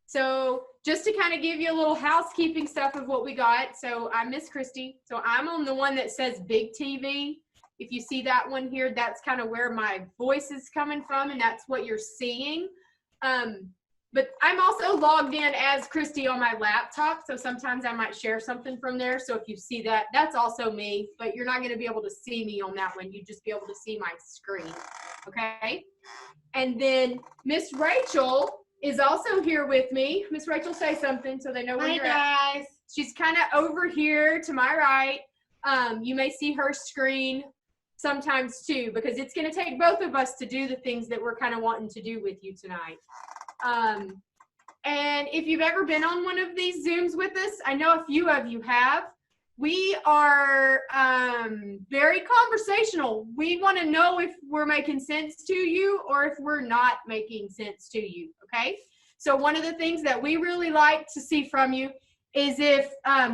So just to kind of give you a little housekeeping stuff of what we got. So I'm Miss Christy. So I'm on the one that says Big TV. If you see that one here, that's kind of where my voice is coming from, and that's what you're seeing. But I'm also logged in as Christy on my laptop, so sometimes I might share something from there. So if you see that, that's also me, but you're not going to be able to see me on that one. You'd just be able to see my screen, okay? And then Miss Rachel is also here with me. Miss Rachel, say something so they know where you're at. Hi, guys. She's kind of over here to my right. You may see her screen sometimes too, because it's going to take both of us to do the things that we're kind of wanting to do with you tonight. And if you've ever been on one of these Zooms with us, I know a few of you have. We are very conversational. We want to know if we're making sense to you or if we're not making sense to you, okay? So one of the things that we really like to see from you is if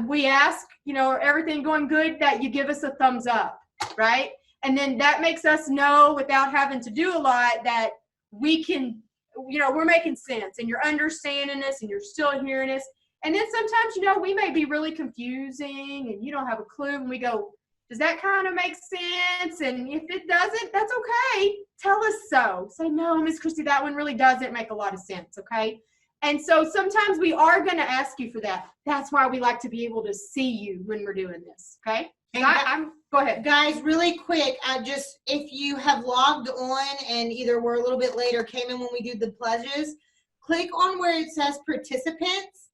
we ask, you know, everything going good, that you give us a thumbs up, right? And then that makes us know without having to do a lot that we can, you know, we're making sense and you're understanding us and you're still hearing us. And then sometimes, you know, we may be really confusing and you don't have a clue, and we go, does that kind of make sense? And if it doesn't, that's okay. Tell us so. Say, no, Miss Christy, that one really doesn't make a lot of sense, okay? And so sometimes we are going to ask you for that. That's why we like to be able to see you when we're doing this, okay? Go ahead. Guys, really quick, if you have logged on and either we're a little bit late or came in when we do the pledges, click on where it says participants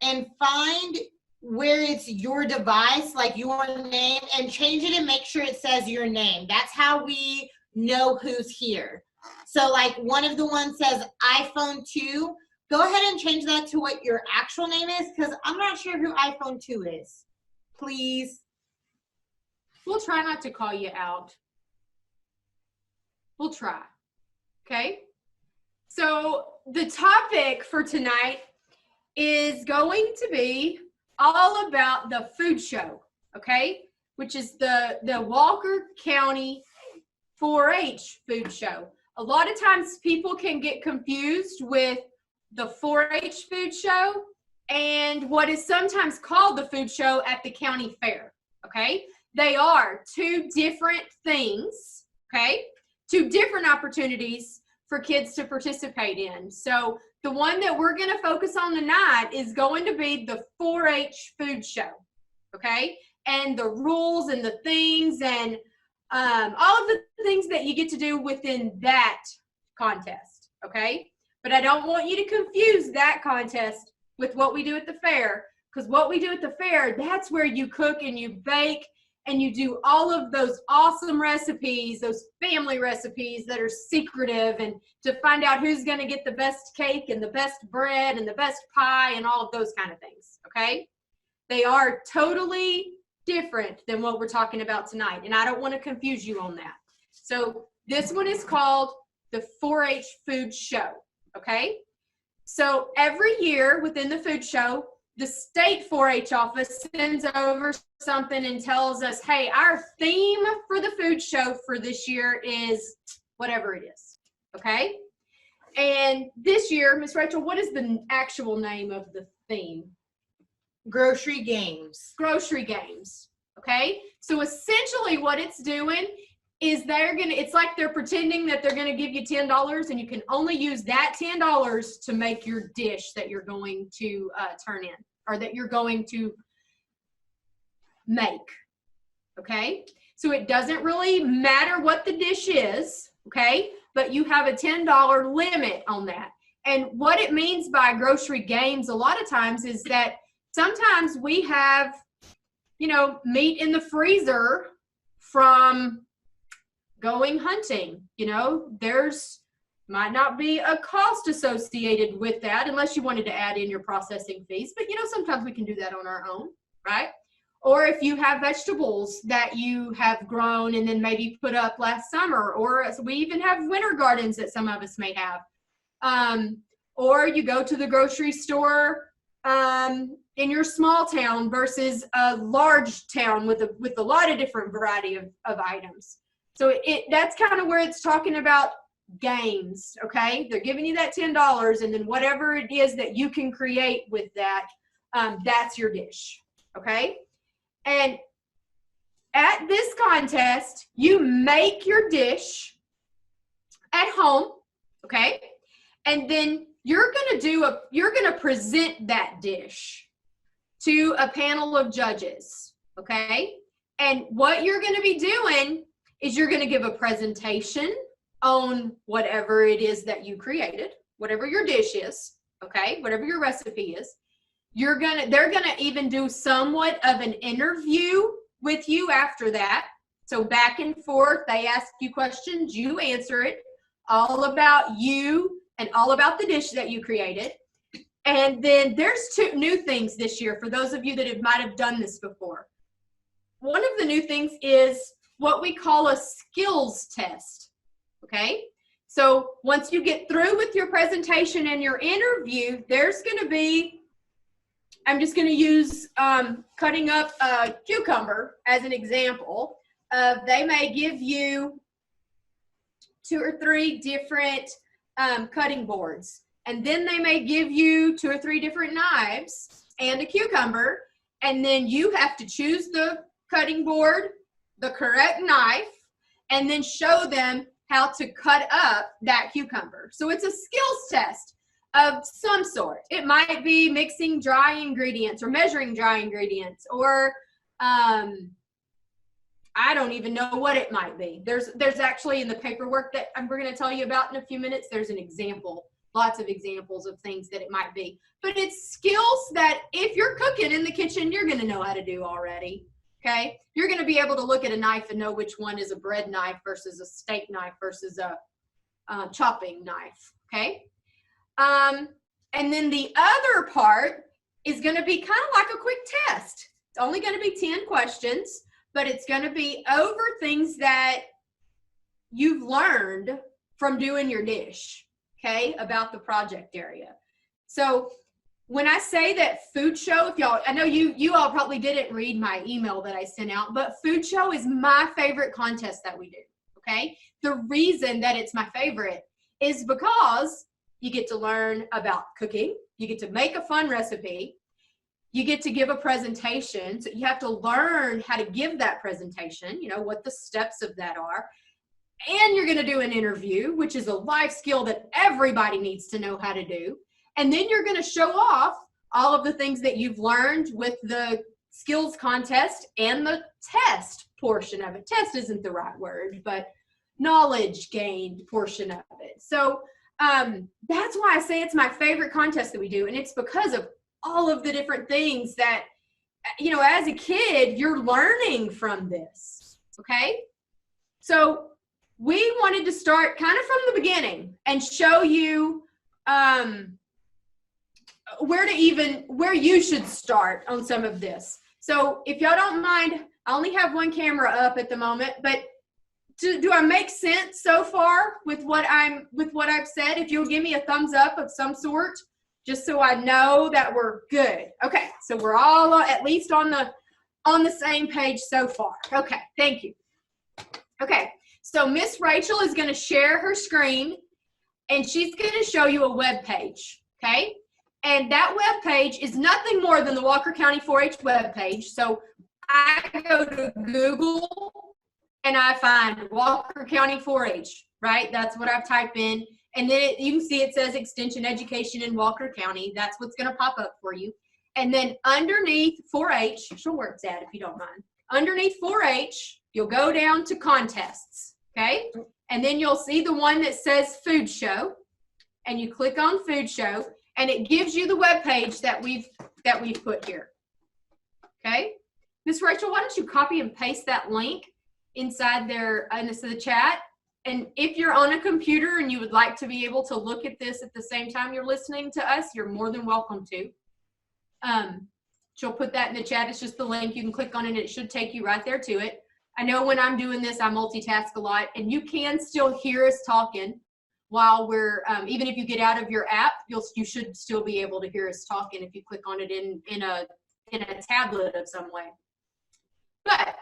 and find where it's your device, like your name, and change it and make sure it says your name. That's how we know who's here. So like one of the ones says iPhone 2. Go ahead and change that to what your actual name is, because I'm not sure who iPhone 2 is. Please. We'll try not to call you out. We'll try, okay? So the topic for tonight is going to be all about the food show, okay? Which is the Walker County 4-H food show. A lot of times people can get confused with the 4-H food show and what is sometimes called the food show at the county fair, okay? They are two different things, okay? Two different opportunities for kids to participate in. So the one that we're going to focus on tonight is going to be the 4-H food show, okay? And the rules and the things and all of the things that you get to do within that contest, okay? But I don't want you to confuse that contest with what we do at the fair, because what we do at the fair, that's where you cook and you bake and you do all of those awesome recipes, those family recipes that are secretive, and to find out who's going to get the best cake and the best bread and the best pie and all of those kind of things, okay? They are totally different than what we're talking about tonight, and I don't want to confuse you on that. So this one is called the 4-H food show, okay? So every year within the food show, the state 4-H office sends over something and tells us, hey, our theme for the food show for this year is whatever it is, okay? And this year, Miss Rachel, what is the actual name of the theme? Grocery games. Grocery games, okay? So essentially what it's doing is it's like they're pretending that they're going to give you $10 and you can only use that $10 to make your dish that you're going to turn in, or that you're going to make, okay? So it doesn't really matter what the dish is, okay? But you have a $10 limit on that. And what it means by grocery games a lot of times is that sometimes we have, you know, meat in the freezer from going hunting. You know, there's might not be a cost associated with that unless you wanted to add in your processing fees, but you know, sometimes we can do that on our own, right? Or if you have vegetables that you have grown and then maybe put up last summer, or we even have winter gardens that some of us may have. Or you go to the grocery store in your small town versus a large town with a lot of different variety of items. So that's kind of where it's talking about games, okay? They're giving you that $10, and then whatever it is that you can create with that, that's your dish, okay? And at this contest, you make your dish at home, okay? And then you're gonna present that dish to a panel of judges, okay? And what you're gonna be doing is you're gonna give a presentation on whatever it is that you created, whatever your dish is, okay? Whatever your recipe is. They're gonna even do somewhat of an interview with you after that. So back and forth, they ask you questions, you answer it, all about you and all about the dish that you created. And then there's 2 new things this year for those of you that might have done this before. One of the new things is what we call a skills test, okay? So once you get through with your presentation and your interview, there's gonna be, I'm just gonna use cutting up a cucumber as an example. They may give you 2 or 3 different cutting boards. And then they may give you 2 or 3 different knives and a cucumber. And then you have to choose the cutting board, the correct knife, and then show them how to cut up that cucumber. So it's a skills test of some sort. It might be mixing dry ingredients or measuring dry ingredients, or I don't even know what it might be. There's actually in the paperwork that we're going to tell you about in a few minutes, there's an example, lots of examples of things that it might be. But it's skills that if you're cooking in the kitchen, you're going to know how to do already, okay? You're going to be able to look at a knife and know which one is a bread knife versus a steak knife versus a chopping knife, okay? And then the other part is going to be kind of like a quick test. It's only going to be 10 questions. But it's going to be over things that you've learned from doing your dish, okay, about the project area. So when I say that food show, if y'all, I know you all probably didn't read my email that I sent out, but food show is my favorite contest that we do, okay? The reason that it's my favorite is because you get to learn about cooking, you get to make a fun recipe, you get to give a presentation, so you have to learn how to give that presentation, you know, what the steps of that are. And you're going to do an interview, which is a life skill that everybody needs to know how to do. And then you're going to show off all of the things that you've learned with the skills contest and the test portion of it. Test isn't the right word, but knowledge gained portion of it. So that's why I say it's my favorite contest that we do. And it's because of all of the different things that, you know, as a kid, you're learning from this, okay? So we wanted to start kind of from the beginning and show you where you should start on some of this. So if y'all don't mind, I only have one camera up at the moment, but do I make sense so far with what I've said? If you'll give me a thumbs up of some sort, just so I know that we're good. Okay, so we're all at least on the same page so far. Okay, thank you. Okay, so Miss Rachel is going to share her screen, and she's going to show you a web page, okay? And that web page is nothing more than the Walker County 4-H web page. So I go to Google, and I find Walker County 4-H, right? That's what I've typed in. And then you can see it says Extension Education in Walker County. That's what's going to pop up for you. And then underneath 4-H, show where it's at if you don't mind. Underneath 4-H, you'll go down to contests, okay? And then you'll see the one that says Food Show. And you click on Food Show, and it gives you the web page that we've put here, okay? Miss Rachel, why don't you copy and paste that link inside there in the chat? And if you're on a computer and you would like to be able to look at this at the same time you're listening to us, you're more than welcome to. She'll put that in the chat. It's just the link. You can click on it, and it should take you right there to it. I know when I'm doing this, I multitask a lot, and you can still hear us talking while we're, even if you get out of your app, you should still be able to hear us talking if you click on it in a tablet of some way. But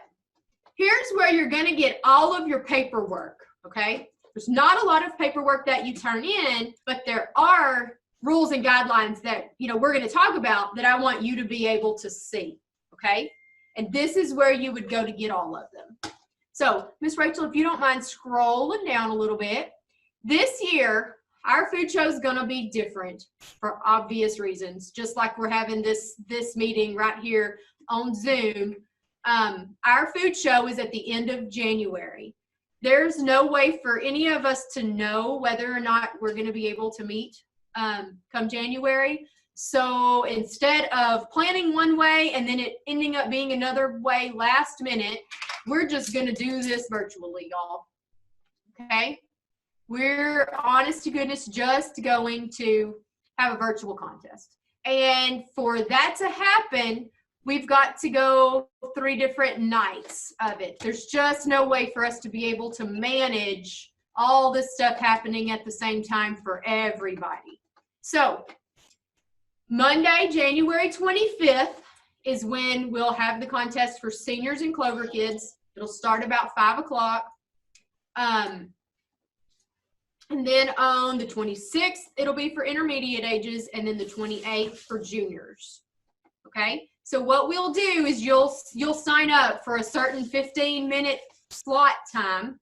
here's where you're going to get all of your paperwork. Okay, There's not a lot of paperwork that you turn in, but there are rules and guidelines that, we're going to talk about that I want you to be able to see, okay? And this is where you would go to get all of them. So, Miss Rachel, if you don't mind scrolling down a little bit, this year, our food show is going to be different for obvious reasons, just like we're having this meeting right here on Zoom. Our food show is at the end of January. There's no way for any of us to know whether or not we're going to be able to meet come January. So instead of planning one way and then it ending up being another way last minute, we're just going to do this virtually, y'all. Okay? We're, honest to goodness, just going to have a virtual contest. And for that to happen, we've got to go 3 different nights of it. There's just no way for us to be able to manage all this stuff happening at the same time for everybody. So Monday, January 25th is when we'll have the contest for seniors and Clover Kids. It'll start about 5 o'clock. And then on the 26th, it'll be for intermediate ages, and then the 28th for juniors. Okay? So what we'll do is you'll sign up for a certain 15-minute slot time.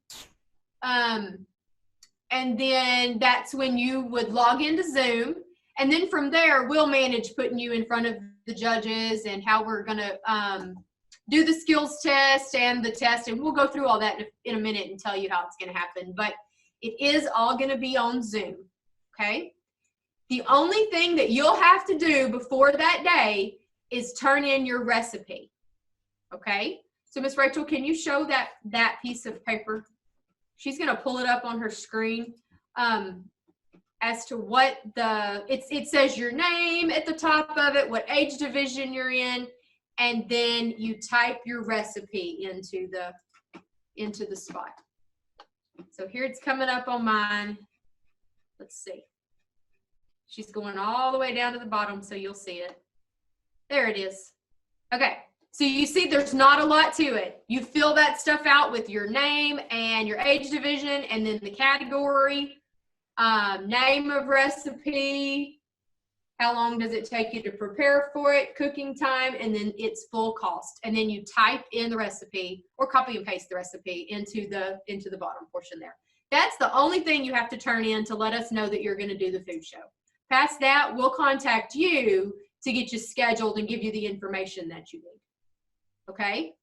And then that's when you would log into Zoom. And then from there, we'll manage putting you in front of the judges and how we're going to do the skills test and the test. And we'll go through all that in a minute and tell you how it's going to happen. But it is all going to be on Zoom, okay? The only thing that you'll have to do before that day is turn in your recipe, okay? So, Miss Rachel, can you show that piece of paper? She's going to pull it up on her screen as to what it says your name at the top of it, what age division you're in, and then you type your recipe into the spot. So here it's coming up on mine. Let's see. She's going all the way down to the bottom so you'll see it. There it is. Okay. So you see there's not a lot to it. You fill that stuff out with your name and your age division and then the category, name of recipe, how long does it take you to prepare for it, cooking time, and then its full cost. And then you type in the recipe or copy and paste the recipe into the bottom portion there. That's the only thing you have to turn in to let us know that you're going to do the food show. Past that, we'll contact you to get you scheduled and give you the information that you need. Okay?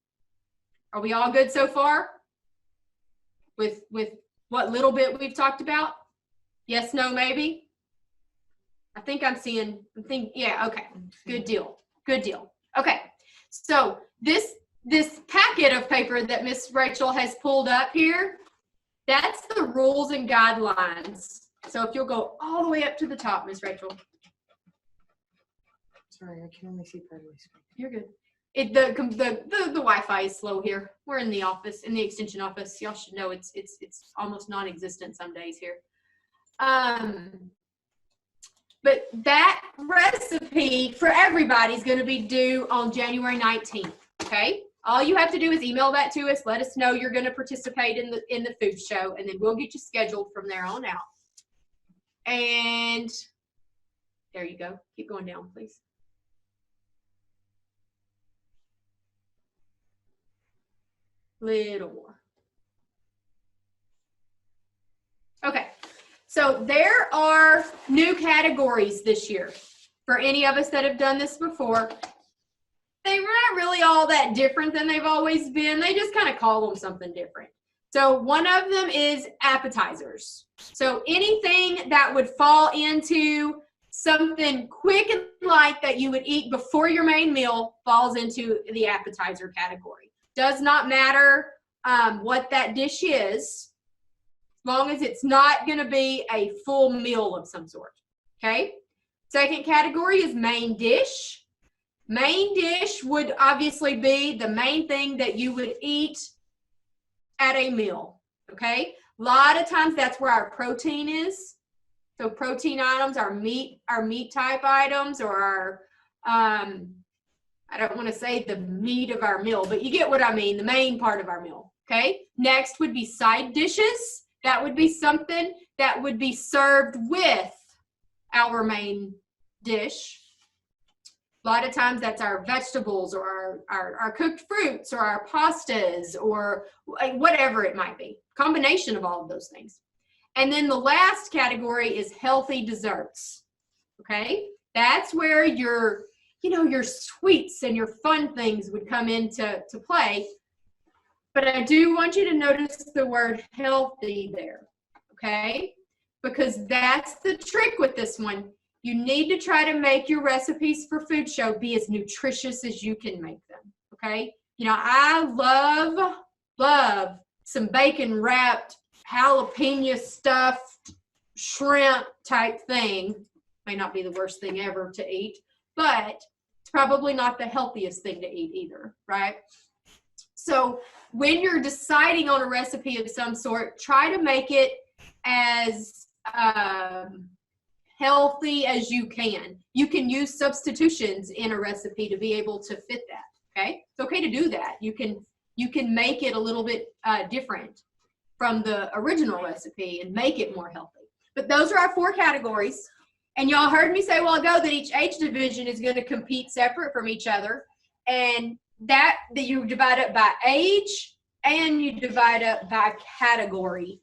Are we all good so far? With what little bit we've talked about? Yes, no, maybe? Yeah, okay. Good deal. Good deal. Okay. So this packet of paper that Miss Rachel has pulled up here, that's the rules and guidelines. So if you'll go all the way up to the top, Miss Rachel. Sorry, I can only see part of my screen. You're good. The Wi-Fi is slow here. We're in the office, in the extension office. Y'all should know it's almost non-existent some days here. But that recipe for everybody is going to be due on January 19th, okay? All you have to do is email that to us. Let us know you're going to participate in the food show, and then we'll get you scheduled from there on out. And there you go. Keep going down, please. Little more. Okay. So there are new categories this year. For any of us that have done this before, they were not really all that different than they've always been. They just kind of call them something different. So one of them is appetizers. So anything that would fall into something quick and light that you would eat before your main meal falls into the appetizer category. Does not matter what that dish is, as long as it's not going to be a full meal of some sort, okay? Second category is main dish. Main dish would obviously be the main thing that you would eat at a meal, okay? A lot of times that's where our protein is. So protein items, our meat type items, or our, I don't want to say the meat of our meal, but you get what I mean, the main part of our meal, okay? Next would be side dishes. That would be something that would be served with our main dish. A lot of times that's our vegetables or our cooked fruits or our pastas or whatever it might be. Combination of all of those things. And then the last category is healthy desserts. Okay? That's where your sweets and your fun things would come into play. But I do want you to notice the word healthy there. Okay? Because that's the trick with this one. You need to try to make your recipes for Food Show be as nutritious as you can make them, okay? I love some bacon wrapped, jalapeno stuffed shrimp type thing. May not be the worst thing ever to eat, but it's probably not the healthiest thing to eat either, right? So when you're deciding on a recipe of some sort, try to make it as healthy as you can. You can use substitutions in a recipe to be able to fit that, okay? It's okay to do that. You can make it a little bit different from the original recipe and make it more healthy. But those are our 4 categories. And y'all heard me say a while ago that each age division is going to compete separate from each other. And that you divide up by age and you divide up by category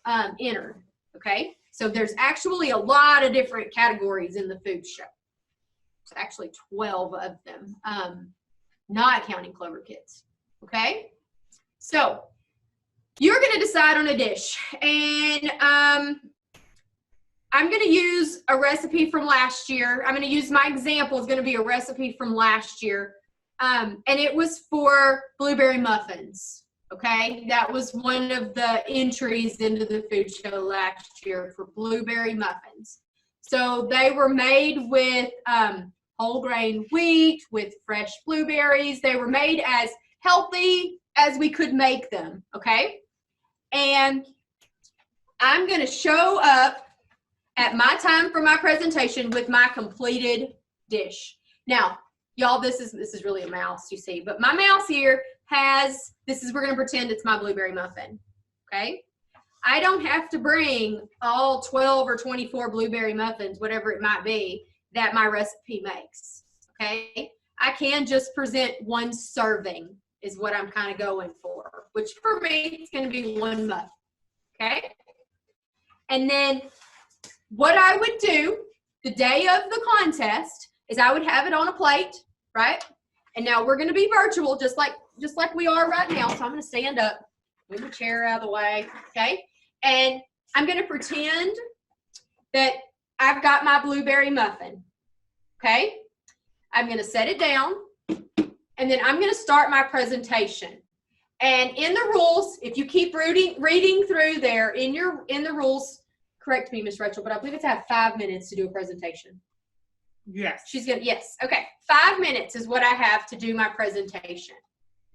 entered, okay? So there's actually a lot of different categories in the Food Show. It's actually 12 of them, not counting Clever Kids, okay? So you're going to decide on a dish, and I'm going to use a recipe from last year. I'm going to use my example is going to be a recipe from last year, and it was for blueberry muffins. Okay, that was one of the entries into the Food Show last year for blueberry muffins. So they were made with whole grain wheat, with fresh blueberries. They were made as healthy as we could make them, okay? And I'm going to show up at my time for my presentation with my completed dish. Now, y'all, this is really a mouse, you see, but my mouse here has, we're going to pretend it's my blueberry muffin, okay? I don't have to bring all 12 or 24 blueberry muffins, whatever it might be, that my recipe makes, okay? I can just present one serving is what I'm kind of going for, which for me is going to be 1 muffin, okay? And then what I would do the day of the contest is I would have it on a plate, right? And now we're going to be virtual just like we are right now. So I'm going to stand up, move the chair out of the way, okay? And I'm going to pretend that I've got my blueberry muffin, okay? I'm going to set it down, and then I'm going to start my presentation. And in the rules, if you keep reading through there, in the rules, correct me, Miss Rachel, but I believe it's to have 5 minutes to do a presentation. Yes. Yes. Okay. 5 minutes is what I have to do my presentation.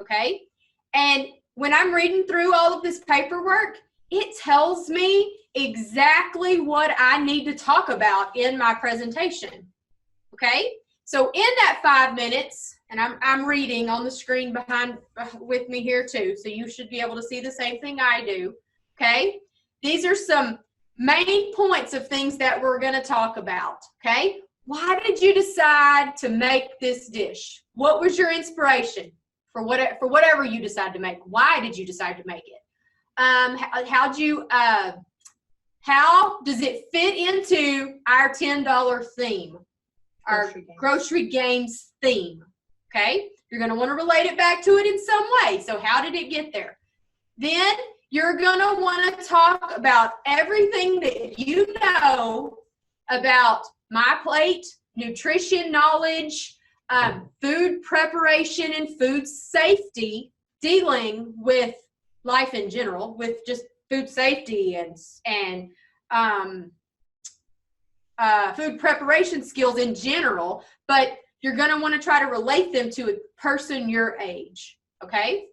Okay. And when I'm reading through all of this paperwork, it tells me exactly what I need to talk about in my presentation. Okay. So in that 5 minutes, and I'm reading on the screen behind with me here too, so you should be able to see the same thing I do. Okay. These are some main points of things that we're going to talk about. Okay. Why did you decide to make this dish? What was your inspiration for whatever you decide to make? Why did you decide to make it? How does it fit into our $10 theme, our grocery games theme? Okay, you're going to want to relate it back to it in some way. So how did it get there? Then you're going to want to talk about everything that you know about My Plate, nutrition knowledge, food preparation and food safety, dealing with life in general, with just food safety and food preparation skills in general, but you're going to want to try to relate them to a person your age, okay?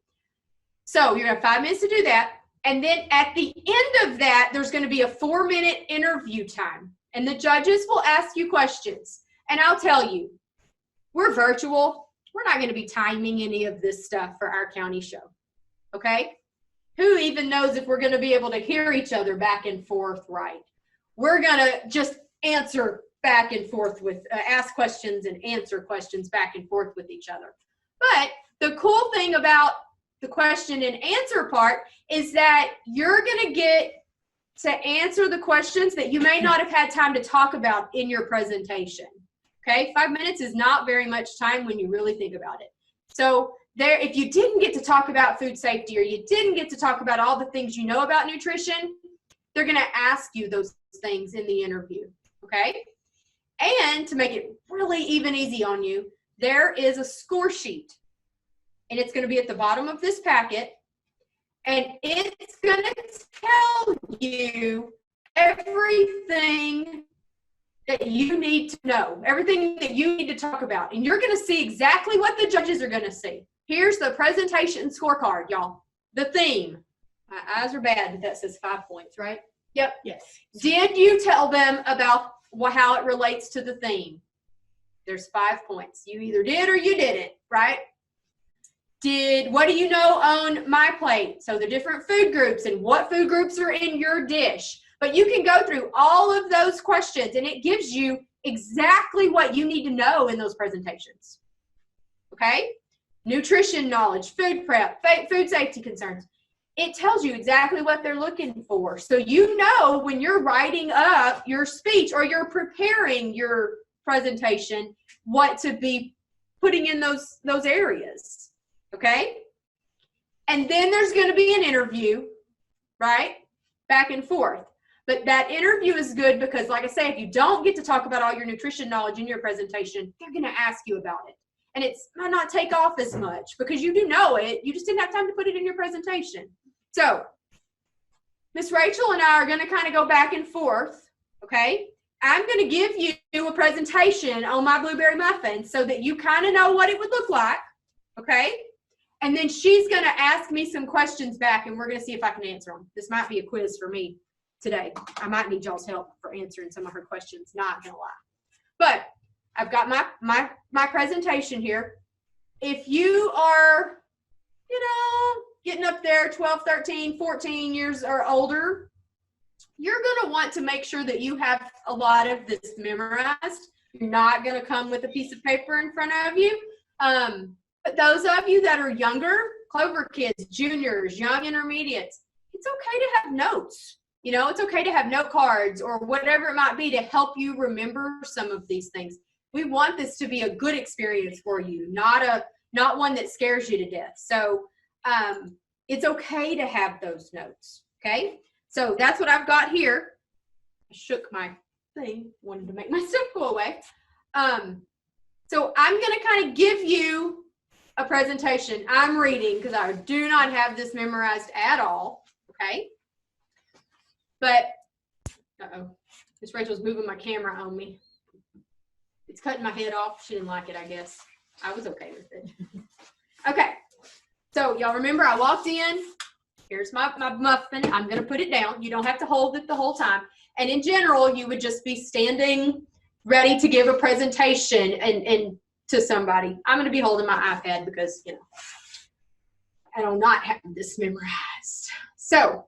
So you're going to have 5 minutes to do that. And then at the end of that, there's going to be a 4-minute interview time. And the judges will ask you questions. And I'll tell you, we're virtual. We're not going to be timing any of this stuff for our county show, okay? who even knows if we're going to be able to hear each other back and forth right? We're going to just answer back and forth with, ask questions and answer questions back and forth with each other. But the cool thing about the question and answer part is that you're going to get to answer the questions that you may not have had time to talk about in your presentation. Okay, 5 minutes is not very much time when you really think about it. So there, if you didn't get to talk about food safety or you didn't get to talk about all the things you know about nutrition, they're going to ask you those things in the interview. Okay, and to make it really even easy on you, there is a score sheet, and it's going to be at the bottom of this packet. And it's going to tell you everything that you need to know, everything that you need to talk about. And you're going to see exactly what the judges are going to see. Here's the presentation scorecard, y'all. The theme. My eyes are bad, but that says 5 points, right? Yep. Yes. Did you tell them about how it relates to the theme? There's 5 points. You either did or you didn't, right? What do you know on My Plate? So the different food groups and what food groups are in your dish. But you can go through all of those questions and it gives you exactly what you need to know in those presentations. Okay? Nutrition knowledge, food prep, food safety concerns. It tells you exactly what they're looking for. So you know when you're writing up your speech or you're preparing your presentation, what to be putting in those areas. Okay? And then there's going to be an interview, right? Back and forth. But that interview is good because, like I say, if you don't get to talk about all your nutrition knowledge in your presentation, they're going to ask you about it. And it might not take off as much because you do know it. You just didn't have time to put it in your presentation. So Miss Rachel and I are going to kind of go back and forth, okay? I'm going to give you a presentation on my blueberry muffin so that you kind of know what it would look like, okay? And then she's going to ask me some questions back, and we're going to see if I can answer them. This might be a quiz for me today. I might need y'all's help for answering some of her questions, not going to lie. But I've got my presentation here. If you are, getting up there 12, 13, 14 years or older, you're going to want to make sure that you have a lot of this memorized. You're not going to come with a piece of paper in front of you. But those of you that are younger, Clover kids, juniors, young intermediates, it's okay to have notes. It's okay to have note cards or whatever it might be to help you remember some of these things. We want this to be a good experience for you, not one that scares you to death. So it's okay to have those notes, okay? So that's what I've got here. I shook my thing, wanted to make my stuff go away. So I'm going to kind of give you a presentation. I'm reading because I do not have this memorized at all, okay? But, Miss Rachel's moving my camera on me. It's cutting my head off. She didn't like it, I guess. I was okay with it. Okay, so y'all remember I walked in. Here's my muffin. I'm going to put it down. You don't have to hold it the whole time. And in general, you would just be standing ready to give a presentation and to somebody. I'm going to be holding my iPad because, I do not have this memorized. So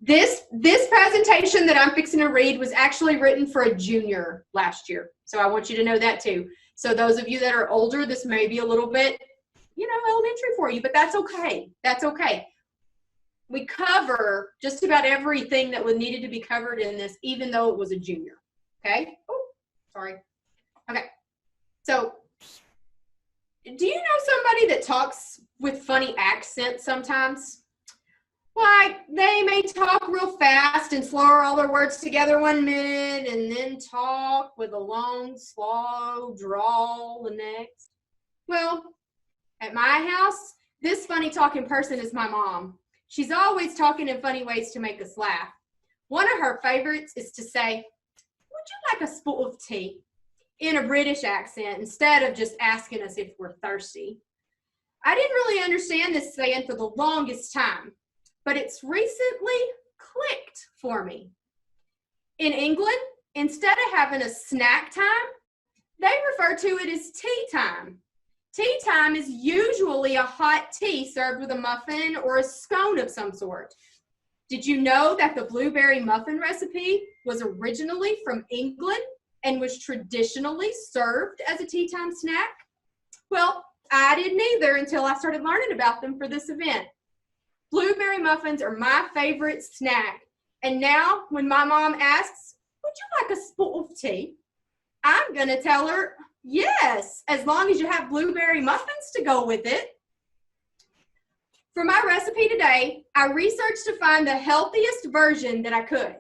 this presentation that I'm fixing to read was actually written for a junior last year. So I want you to know that too. So those of you that are older, this may be a little bit, elementary for you, but that's okay. That's okay. We cover just about everything that was needed to be covered in this, even though it was a junior. Okay? Oh, sorry. Okay. So, do you know somebody that talks with funny accents sometimes? Like, they may talk real fast and slur all their words together 1 minute and then talk with a long, slow drawl the next. Well, at my house, this funny talking person is my mom. She's always talking in funny ways to make us laugh. One of her favorites is to say, "Would you like a spool of tea?" in a British accent instead of just asking us if we're thirsty. I didn't really understand this saying for the longest time, but it's recently clicked for me. In England, instead of having a snack time, they refer to it as tea time. Tea time is usually a hot tea served with a muffin or a scone of some sort. Did you know that the blueberry muffin recipe was originally from England and was traditionally served as a tea time snack? Well, I didn't either until I started learning about them for this event. Blueberry muffins are my favorite snack. And now when my mom asks, would you like a spool of tea? I'm going to tell her, yes, as long as you have blueberry muffins to go with it. For my recipe today, I researched to find the healthiest version that I could.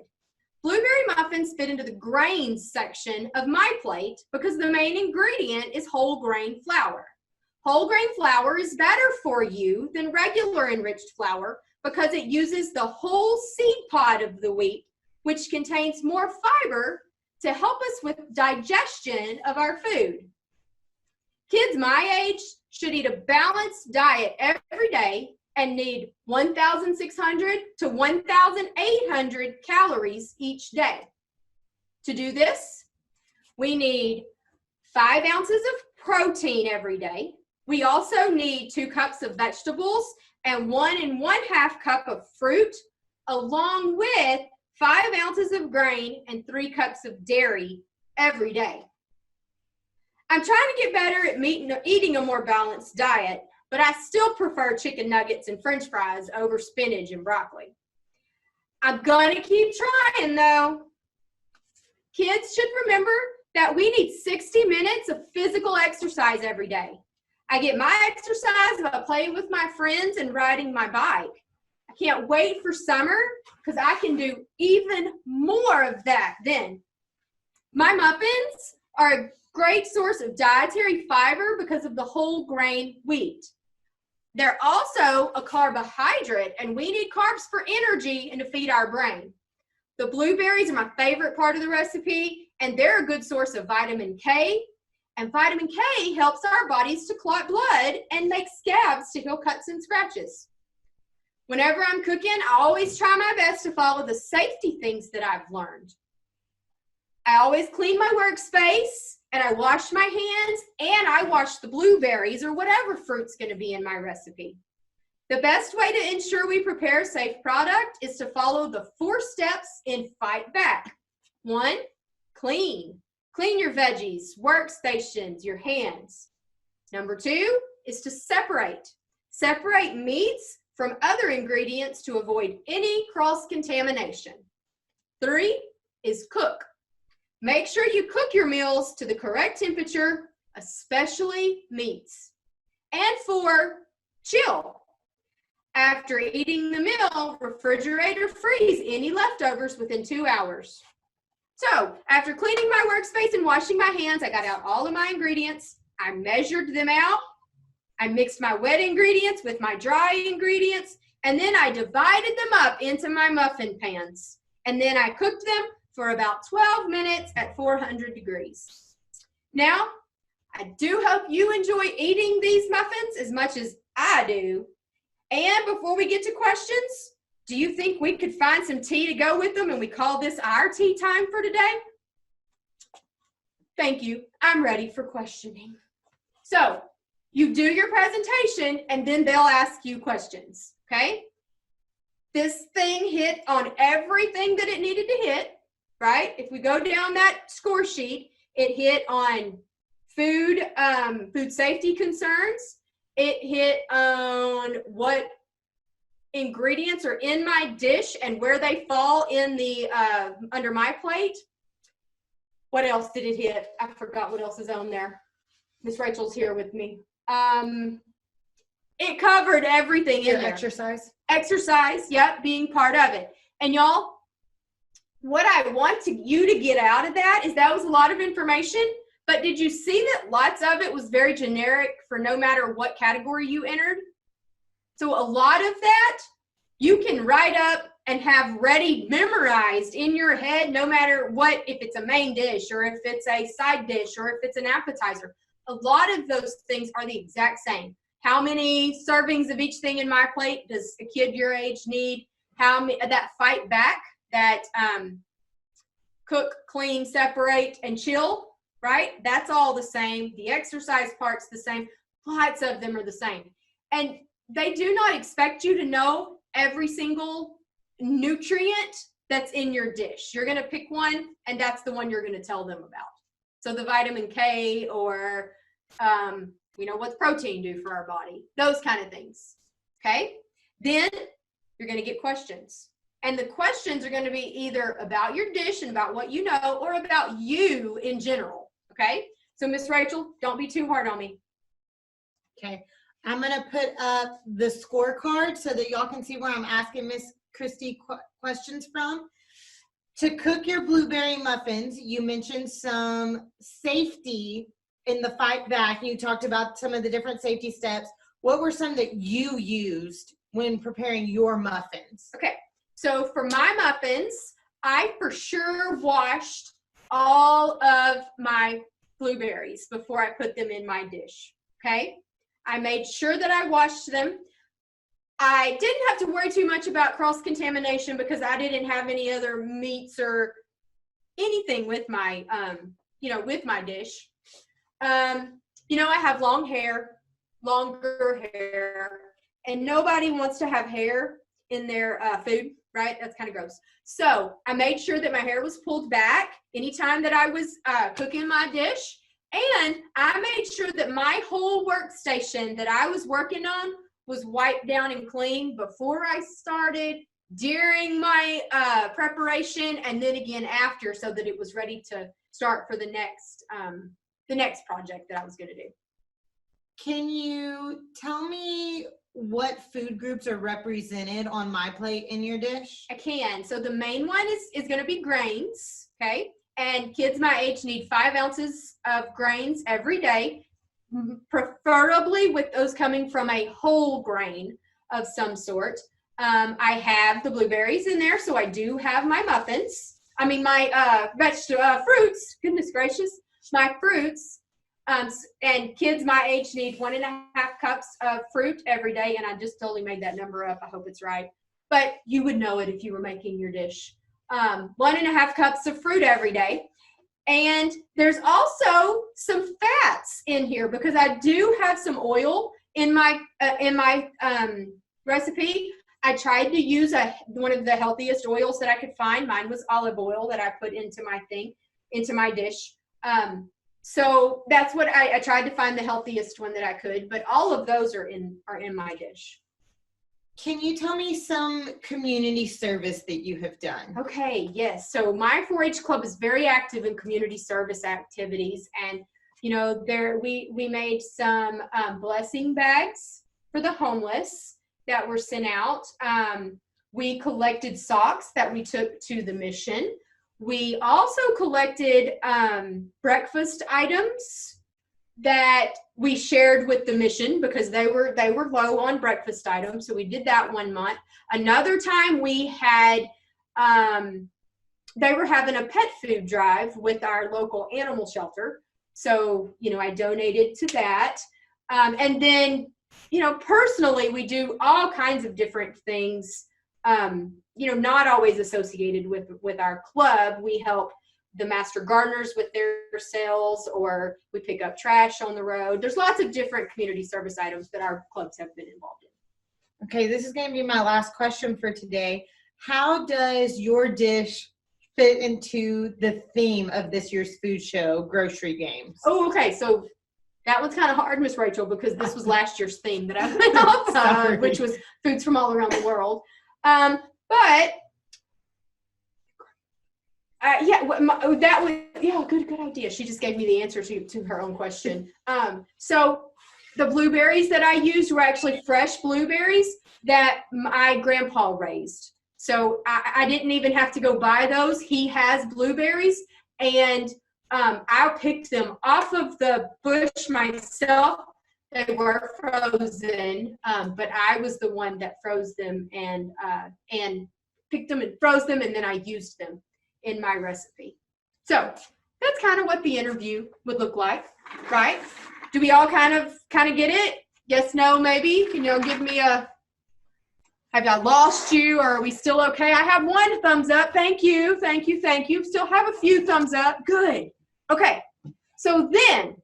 Blueberry muffins fit into the grains section of my plate because the main ingredient is whole grain flour. Whole grain flour is better for you than regular enriched flour because it uses the whole seed pod of the wheat, which contains more fiber to help us with digestion of our food. Kids my age should eat a balanced diet every day and need 1,600 to 1,800 calories each day. To do this, we need 5 ounces of protein every day. We also need 2 cups of vegetables and 1 1/2 cup of fruit, along with 5 ounces of grain and 3 cups of dairy every day. I'm trying to get better at eating a more balanced diet, but I still prefer chicken nuggets and French fries over spinach and broccoli. I'm gonna keep trying though. Kids should remember that we need 60 minutes of physical exercise every day. I get my exercise by playing with my friends and riding my bike. I can't wait for summer because I can do even more of that then. My muffins are a great source of dietary fiber because of the whole grain wheat. They're also a carbohydrate, and we need carbs for energy and to feed our brain. The blueberries are my favorite part of the recipe, and they're a good source of vitamin K. And vitamin K helps our bodies to clot blood and make scabs to heal cuts and scratches. Whenever I'm cooking, I always try my best to follow the safety things that I've learned. I always clean my workspace, and I wash my hands, and I wash the blueberries or whatever fruit's going to be in my recipe. The best way to ensure we prepare a safe product is to follow the 4 steps in Fight Back. 1, clean. Clean your veggies, workstations, your hands. Number 2 is to separate. Separate meats from other ingredients to avoid any cross-contamination. 3 is cook. Make sure you cook your meals to the correct temperature, especially meats. And 4, chill. After eating the meal, refrigerate or freeze any leftovers within 2 hours. So, after cleaning my workspace and washing my hands, I got out all of my ingredients. I measured them out. I mixed my wet ingredients with my dry ingredients, and then I divided them up into my muffin pans. And then I cooked them for about 12 minutes at 400 degrees. Now, I do hope you enjoy eating these muffins as much as I do. And before we get to questions, do you think we could find some tea to go with them and we call this our tea time for today? Thank you. I'm ready for questioning. So, you do your presentation and then they'll ask you questions, okay? This thing hit on everything that it needed to hit, right? If we go down that score sheet, it hit on food safety concerns. It hit on what ingredients are in my dish and where they fall in the under my plate. What else did it hit? I forgot what else is on there. Miss Rachel's here with me. It covered everything in there. Exercise. Exercise, yep, being part of it. And y'all, what I want you to get out of that is that was a lot of information, but did you see that lots of it was very generic for no matter what category you entered? So a lot of that you can write up and have ready memorized in your head no matter what, if it's a main dish or if it's a side dish or if it's an appetizer. A lot of those things are the exact same. How many servings of each thing in my plate does a kid your age need? How many, that fight back, that cook, clean, separate, and chill, right? That's all the same. The exercise part's the same. lots of them are the same. And they do not expect you to know every single nutrient that's in your dish. You're going to pick one, and that's the one you're going to tell them about. So the vitamin K, or, what's protein do for our body? Those kind of things. Okay? Then you're going to get questions. And the questions are going to be either about your dish and about what you know, or about you in general. Okay? So Miss Rachel, don't be too hard on me. Okay. I'm going to put up the scorecard so that y'all can see where I'm asking Miss Christy questions from. To cook your blueberry muffins, you mentioned some safety in the fight back. You talked about some of the different safety steps. What were some that you used when preparing your muffins? Okay, so for my muffins, I for sure washed all of my blueberries before I put them in my dish, okay? I made sure that I washed them. I didn't have to worry too much about cross-contamination because I didn't have any other meats or anything with my, with my dish. I have long hair, longer hair, and nobody wants to have hair in their food, right? That's kind of gross. So I made sure that my hair was pulled back anytime that I was cooking my dish. And I made sure that my whole workstation that I was working on was wiped down and clean before I started, during my preparation, and then again after, so that it was ready to start for the next project that I was going to do. Can you tell me what food groups are represented on my plate in your dish? I can. So the main one is going to be grains, okay? And kids my age need 5 ounces of grains every day, preferably with those coming from a whole grain of some sort. I have the blueberries in there, so I do have my muffins. I mean, my fruits, goodness gracious, my fruits. And kids my age need 1.5 cups of fruit every day, and I just totally made that number up. I hope it's right. But you would know it if you were making your dish. 1.5 cups of fruit every day. And there's also some fats in here because I do have some oil in my recipe. I tried to use one of the healthiest oils that I could find. Mine was olive oil that I put into my dish. So that's what I tried to find, the healthiest one that I could. But all of those are in my dish. Can you tell me some community service that you have done? Okay, yes. So my 4-H club is very active in community service activities, and we made some blessing bags for the homeless that were sent out. We collected socks that we took to the mission. We also collected breakfast items that we shared with the mission because they were low on breakfast items. So we did that one month. Another time we had, they were having a pet food drive with our local animal shelter. So, I donated to that. And then, personally, we do all kinds of different things, not always associated with our club. We help the master gardeners with their sales, or we pick up trash on the road. There's lots of different community service items that our clubs have been involved in. Okay, this is going to be my last question for today. How does your dish fit into the theme of this year's food show, Grocery Games? Oh, okay. So that one's kind of hard, Miss Rachel, because this was last year's theme that I went off of, which was foods from all around the world. But good idea. She just gave me the answer to her own question. So the blueberries that I used were actually fresh blueberries that my grandpa raised. So I didn't even have to go buy those. He has blueberries, and I picked them off of the bush myself. They were frozen, but I was the one that froze them and picked them and froze them, and then I used them in my recipe. So that's kind of what the interview would look like, right? Do we all kind of get it? Yes, no, maybe? Can y'all give me have I lost you, or are we still okay? I have 1 thumbs up. Thank you. Still have a few thumbs up. Good. Okay. So then,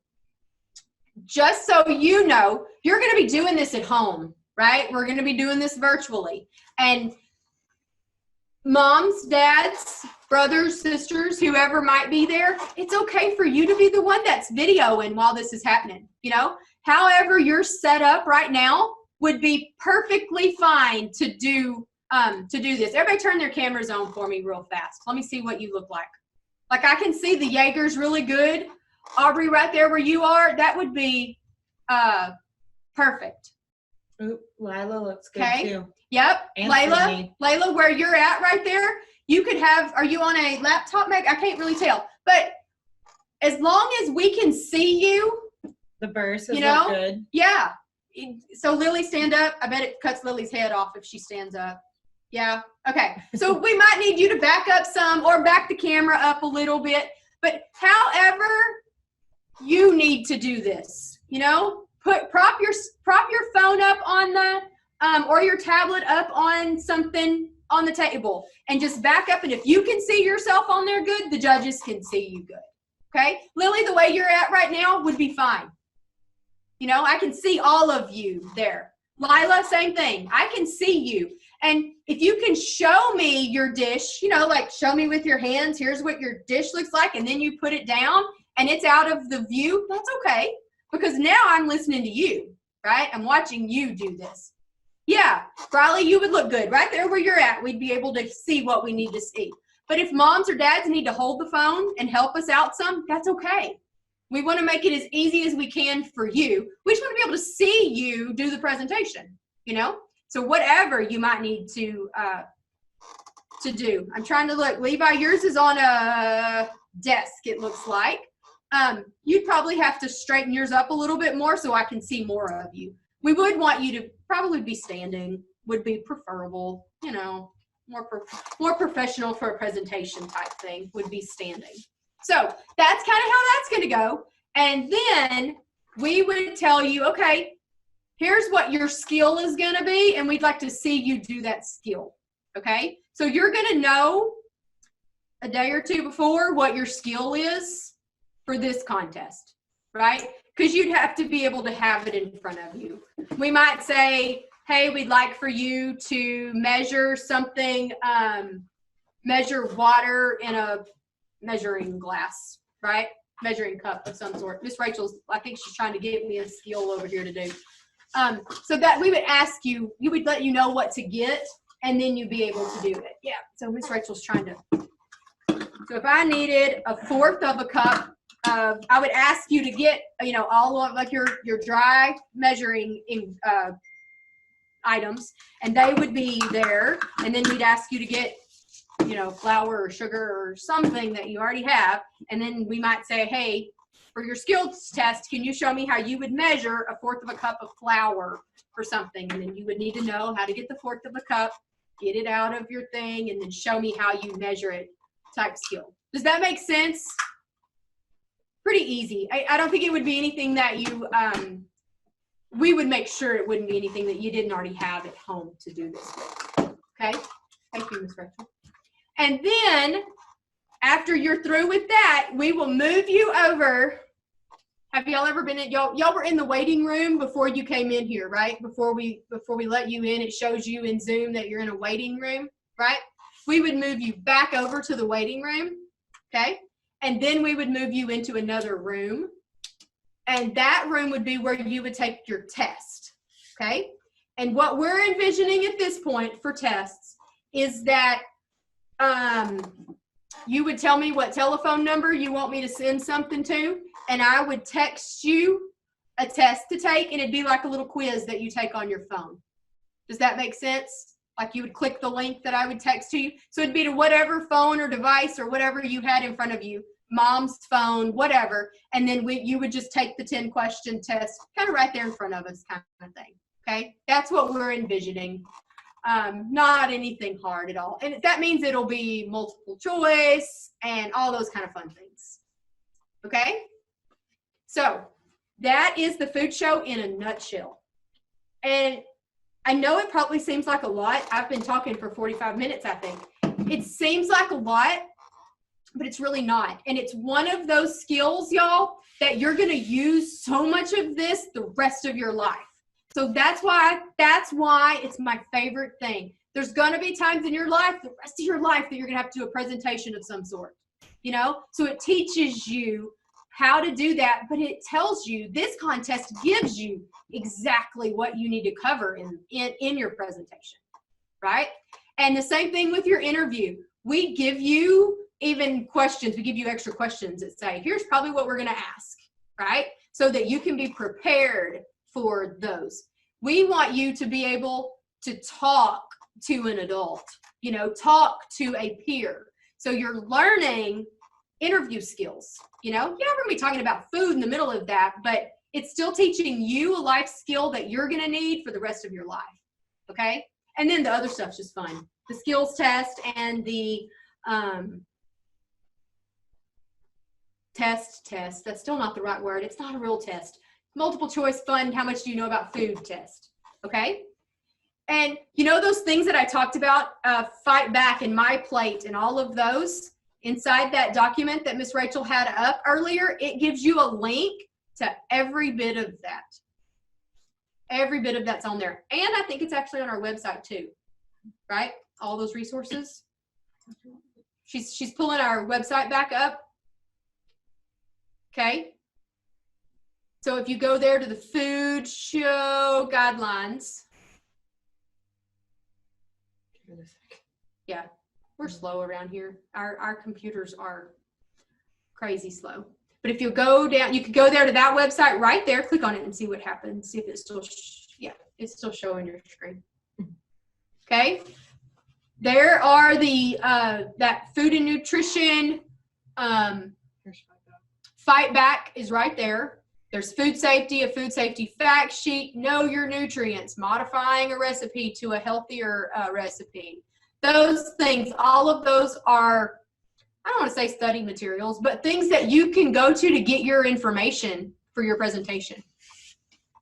just so you know, you're going to be doing this at home, right? We're going to be doing this virtually. And moms, dads, brothers, sisters, whoever might be there, it's okay for you to be the one that's videoing while this is happening. You know, however you're set up right now would be perfectly fine to do this. Everybody turn their cameras on for me real fast. Let me see what you look like. Like I can see the Jaegers really good. Aubrey, right there where you are, that would be perfect. Ooh, Lila looks good too. Yep. And Layla, where you're at right there, you could have, are you on a laptop, Meg? I can't really tell. But as long as we can see you. The verse is good. Yeah. So Lily, stand up. I bet it cuts Lily's head off if she stands up. Yeah. Okay. So we might need you to back up some or back the camera up a little bit. But however you need to do this, you know, prop your phone up on the or your tablet up on something on the table and just back up. And if you can see yourself on there good, the judges can see you good. Okay. Lily, the way you're at right now would be fine. You know, I can see all of you there. Lila, same thing. I can see you. And if you can show me your dish, you know, like show me with your hands, here's what your dish looks like, and then you put it down and it's out of the view, that's okay. Because now I'm listening to you, right? I'm watching you do this. Yeah, Riley, you would look good. Right there where you're at, we'd be able to see what we need to see. But if moms or dads need to hold the phone and help us out some, that's okay. We want to make it as easy as we can for you. We just want to be able to see you do the presentation, you know? So whatever you might need to do. I'm trying to look. Levi, yours is on a desk, it looks like. You'd probably have to straighten yours up a little bit more so I can see more of you. We would want you to probably be standing, would be preferable, you know, more professional for a presentation type thing would be standing. So that's kind of how that's going to go. And then we would tell you, okay, here's what your skill is going to be, and we'd like to see you do that skill, okay? So you're going to know a day or two before what your skill is for this contest, right? Because you'd have to be able to have it in front of you. We might say, hey, we'd like for you to measure something, measure water in a measuring glass, right? Measuring cup of some sort. Miss Rachel's, I think she's trying to get me a skill over here to do. So that we would ask you, we would let you know what to get, and then you'd be able to do it. Yeah, so Miss Rachel's trying to. So if I needed 1/4 of a cup of, I would ask you to get, you know, all of like your dry measuring items, and they would be there, and then we'd ask you to get, you know, flour or sugar or something that you already have, and then we might say, hey, for your skills test, can you show me how you would measure 1/4 of a cup of flour for something? And then you would need to know how to get the 1/4 of a cup, get it out of your thing, and then show me how you measure it type skill. Does that make sense? Pretty easy. I don't think it would be anything that you, we would make sure it wouldn't be anything that you didn't already have at home to do this with. Okay? Thank you, Ms. Rachel. And then after you're through with that, we will move you over. Have y'all ever been in, y'all were in the waiting room before you came in here, right? Before we let you in, it shows you in Zoom that you're in a waiting room, right? We would move you back over to the waiting room, okay? And then we would move you into another room. And that room would be where you would take your test, okay? And what we're envisioning at this point for tests is that you would tell me what telephone number you want me to send something to, and I would text you a test to take, and it'd be like a little quiz that you take on your phone. Does that make sense? Like you would click the link that I would text to you. So it'd be to whatever phone or device or whatever you had in front of you, mom's phone, whatever, and then you would just take the 10-question test kind of right there in front of us kind of thing, okay? That's what we're envisioning. Not anything hard at all. And that means it'll be multiple choice and all those kind of fun things. Okay? So that is the food show in a nutshell. And I know it probably seems like a lot. I've been talking for 45 minutes, I think. It seems like a lot, but it's really not. And it's one of those skills, y'all, that you're going to use so much of this the rest of your life. So that's why it's my favorite thing. There's going to be times in your life, the rest of your life, that you're going to have to do a presentation of some sort, you know? So it teaches you how to do that, but it tells you, this contest gives you exactly what you need to cover in your presentation, right? And the same thing with your interview. We give you even questions. We give you extra questions that say, here's probably what we're going to ask, right? So that you can be prepared for those. We want you to be able to talk to an adult, you know, talk to a peer. So you're learning interview skills, you know? You're not going to be talking about food in the middle of that, but it's still teaching you a life skill that you're going to need for the rest of your life, okay? And then the other stuff's just fun. The skills test and the test, that's still not the right word. It's not a real test. Multiple choice fun, how much do you know about food test, okay? And you know those things that I talked about, Fight Back and My Plate and all of those, inside that document that Miss Rachel had up earlier, it gives you a link to every bit of that. Every bit of that's on there. And I think it's actually on our website too, right? All those resources. She's pulling our website back up. Okay. So if you go there to the food show guidelines. Yeah, we're slow around here. Our computers are crazy slow. But if you go down, you could go there to that website right there, click on it and see what happens. See if it's still, it's still showing your screen. Okay. There are the, that food and nutrition, Fight Back is right there. There's food safety, a food safety fact sheet, know your nutrients, modifying a recipe to a healthier recipe. Those things, all of those are, I don't want to say study materials, but things that you can go to get your information for your presentation.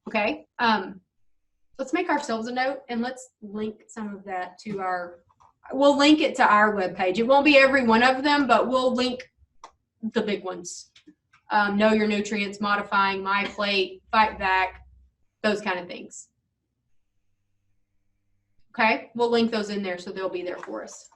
Okay. Let's make ourselves a note and let's link some of that to we'll link it to our webpage. It won't be every one of them, but we'll link the big ones. Know your nutrients, modifying, My Plate, Fight Back, those kind of things. Okay, we'll link those in there so they'll be there for us.